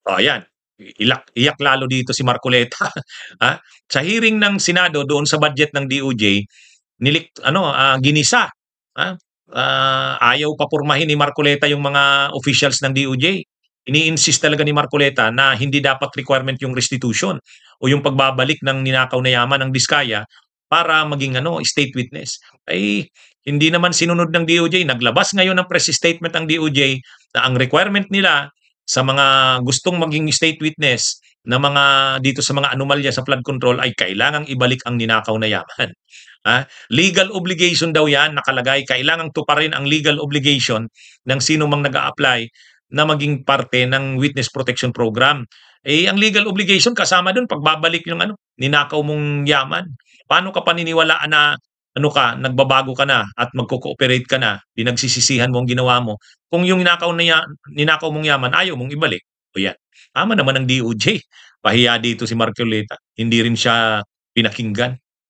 Oh, ayan, iyak lalo dito si Marcoleta. Sa hearing ng Senado doon sa budget ng DOJ, ginisa, ah, ayaw papurmahin ni Marcoleta yung mga officials ng DOJ. Ini-insist talaga ni Marcoleta na hindi dapat requirement yung restitution o yung pagbabalik ng ninakaw na yaman ng Diskaya para maging state witness. Ay hindi naman sinunod ng DOJ. Naglabas ngayon ng press statement ang DOJ na ang requirement nila sa mga gustong maging state witness na mga dito sa mga anomalya sa flood control ay kailangang ibalik ang ninakaw na yaman. Legal obligation daw yan, nakalagay, kailangang tuparin ang legal obligation ng sino mang nag-a-apply na maging parte ng witness protection program. Ang legal obligation kasama doon pagbabalik yung ninakaw mong yaman. Paano ka paniniwalaan na nagbabago ka na at magko-cooperate ka na, pinagsisisihan mo ang ginawa mo, kung yung ninakaw mong yaman ayaw mong ibalik. O yan. Tama naman ang DOJ. Pahiya dito si Marcoleta. Hindi rin siya pinakinggan.